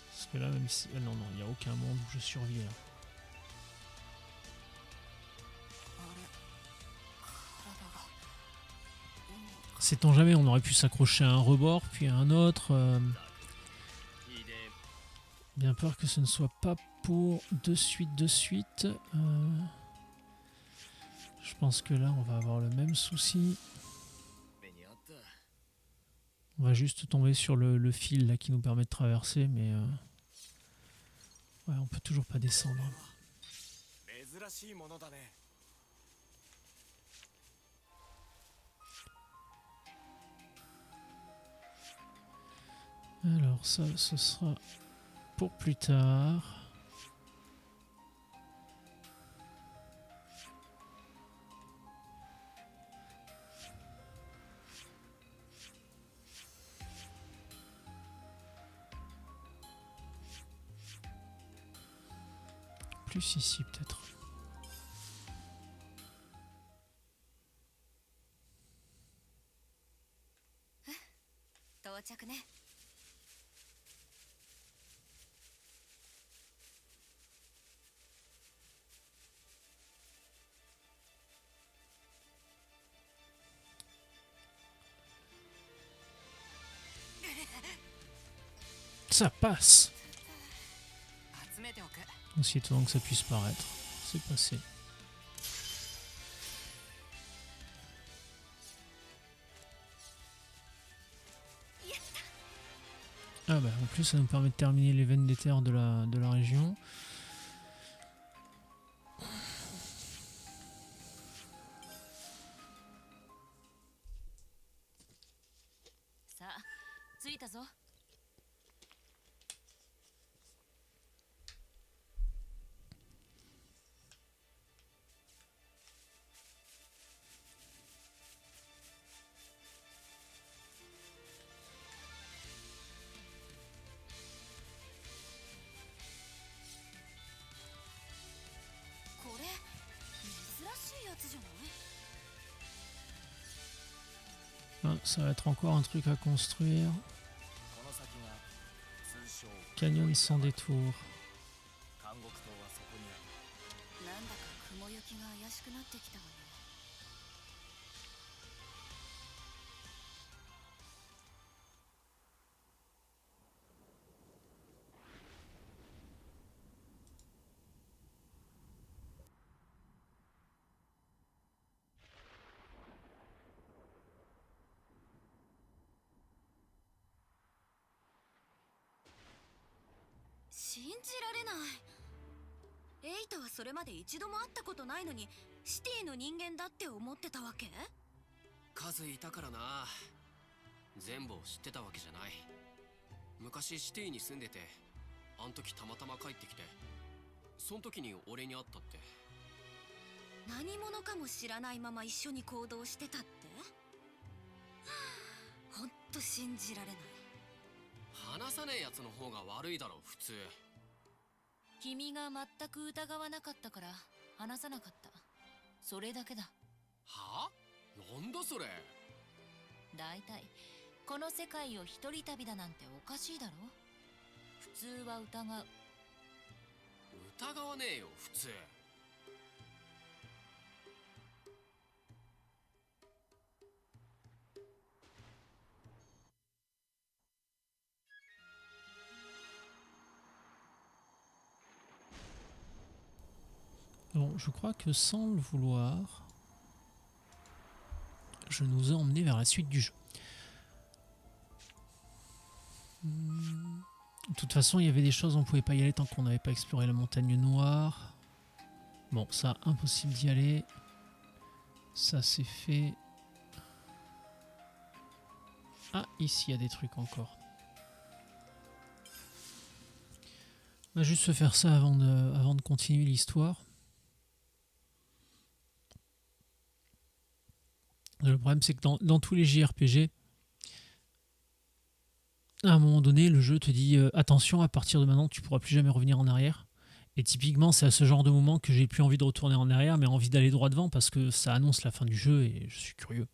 [SPEAKER 1] Parce que là, même si... non, il n'y a aucun monde où je survis là. Sait-on jamais, on aurait pu s'accrocher à un rebord, puis à un autre. Bien peur que ce ne soit pas pour de suite. Je pense que là, on va avoir le même souci. On va juste tomber sur le fil là qui nous permet de traverser, mais... ouais, on peut toujours pas descendre. Alors ça, ce sera pour plus tard. Plus ici peut-être. Ça passe. Aussi étonnant que ça puisse paraître. C'est passé. Ah bah en plus ça nous permet de terminer les veines d'éther de la région. Ah, ça va être encore un truc à construire. Canyon sans détour. je crois que sans le vouloir, je nous ai emmené vers la suite du jeu. De toute façon, il y avait des choses, on pouvait pas y aller tant qu'on n'avait pas exploré la montagne noire. Bon, ça, impossible d'y aller. Ça, c'est fait. Ah, ici, il y a des trucs encore. On va juste se faire ça avant de continuer l'histoire. Le problème, c'est que dans tous les JRPG, à un moment donné, le jeu te dit attention, à partir de maintenant, tu pourras plus jamais revenir en arrière. Et typiquement, c'est à ce genre de moment que j'ai plus envie de retourner en arrière, mais envie d'aller droit devant parce que ça annonce la fin du jeu et je suis curieux.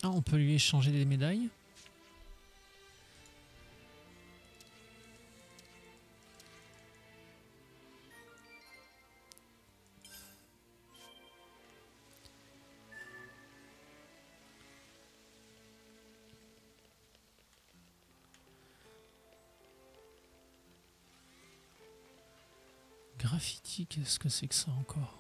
[SPEAKER 1] Ah, on peut lui échanger des médailles. Graffiti, qu'est-ce que c'est que ça encore?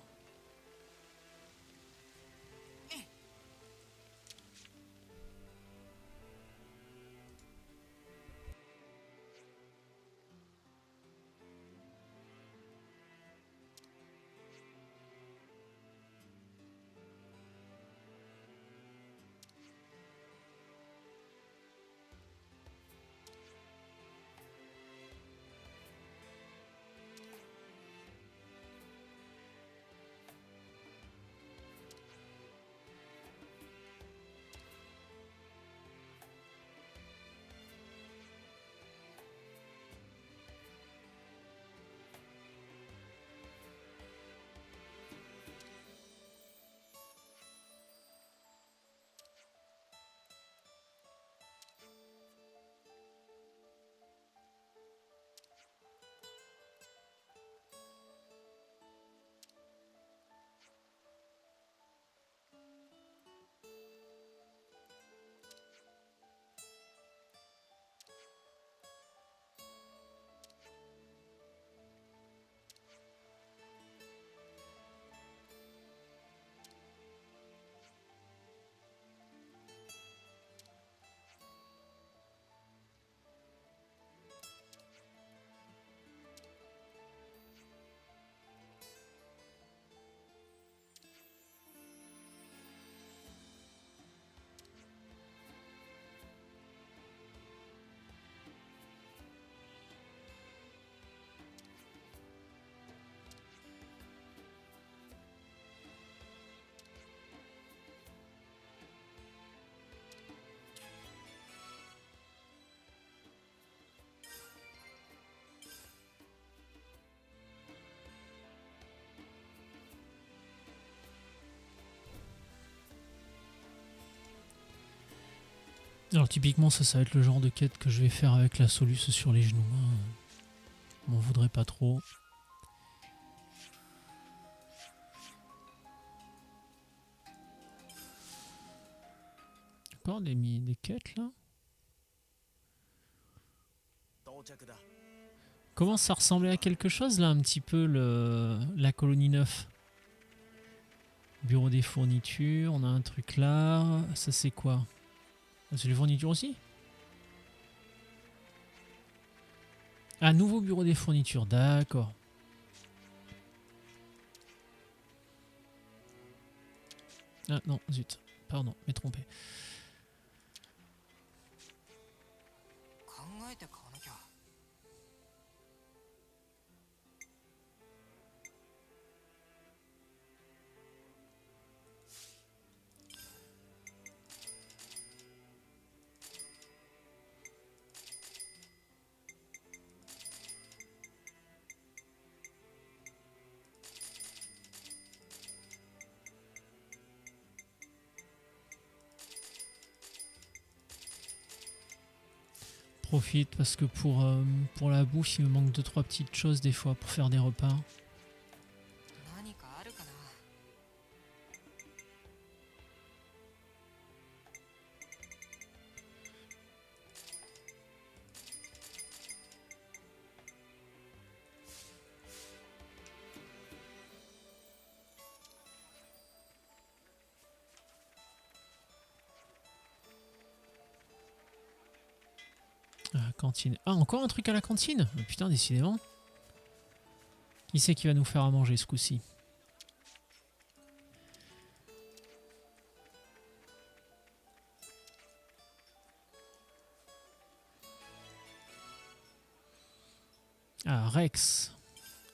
[SPEAKER 1] Alors typiquement ça va être le genre de quête que je vais faire avec la Soluce sur les genoux. On m'en voudrait pas trop. Encore des quêtes là. Commence à ressembler à quelque chose là un petit peu la colonie 9. Bureau des fournitures, on a un truc là. Ça c'est quoi? C'est les fournitures aussi? Ah, nouveau bureau des fournitures, d'accord. Ah non, zut, pardon, m'ai trompé. profite parce que pour la bouffe, il me manque 2-3 petites choses des fois pour faire des repas.
[SPEAKER 2] 何かあるかな。
[SPEAKER 1] Cantine. Ah, encore un truc à la cantine? Putain, décidément. Qui c'est qui va nous faire à manger ce coup-ci? Ah, Rex.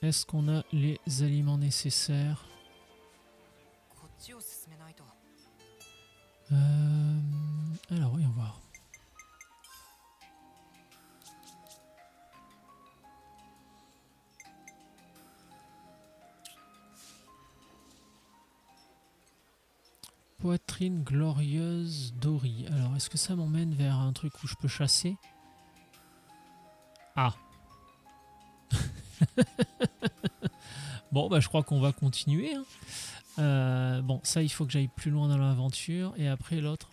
[SPEAKER 1] Est-ce qu'on a les aliments nécessaires?
[SPEAKER 2] こっちを進めないと。
[SPEAKER 1] Alors, voyons voir. Poitrine glorieuse d'Ori. Alors, est-ce que ça m'emmène vers un truc où je peux chasser? Ah. Bon, bah je crois qu'on va continuer. Hein. Bon, ça, il faut que j'aille plus loin dans l'aventure. Et après, l'autre.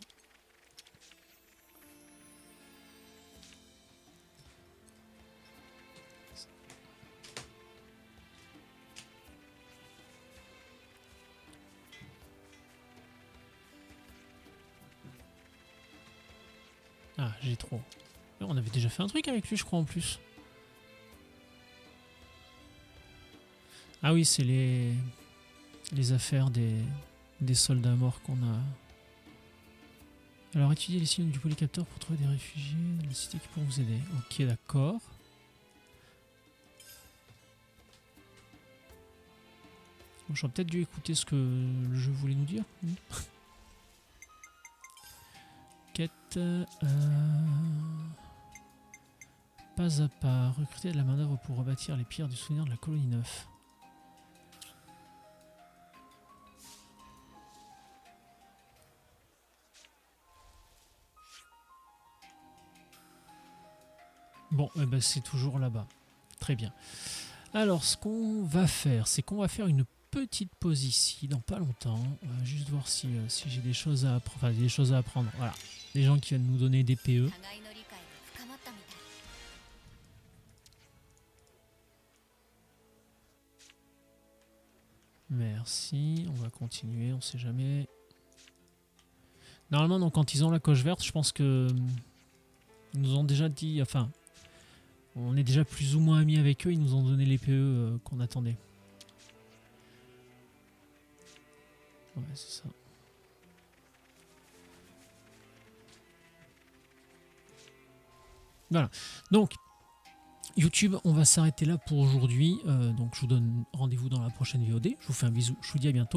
[SPEAKER 1] Ah, j'ai trop. On avait déjà fait un truc avec lui, je crois, en plus. Ah oui, c'est les affaires des soldats morts qu'on a. Alors, étudiez les signes du polycapteur pour trouver des réfugiés dans la cité qui pourront vous aider. Ok, d'accord. Bon, j'aurais peut-être dû écouter ce que le jeu voulait nous dire. Quête. Pas à pas. Recruter de la main-d'œuvre pour rebâtir les pierres du souvenir de la colonie 9. Bon, eh ben c'est toujours là-bas. Très bien. Alors, ce qu'on va faire, c'est qu'on va faire une petite pause ici, dans pas longtemps. On va juste voir si j'ai des choses à apprendre. Enfin, des choses à apprendre. Voilà. Des gens qui viennent nous donner des PE.
[SPEAKER 2] 互いの理解が深まったみたい。
[SPEAKER 1] Merci. On va continuer, on sait jamais. Normalement, donc, quand ils ont la coche verte, je pense que ils nous ont déjà dit. Enfin, on est déjà plus ou moins amis avec eux. Ils nous ont donné les PE qu'on attendait. Ouais, c'est ça. Voilà. Donc, YouTube, on va s'arrêter là pour aujourd'hui. Donc, je vous donne rendez-vous dans la prochaine VOD. Je vous fais un bisou. Je vous dis à bientôt.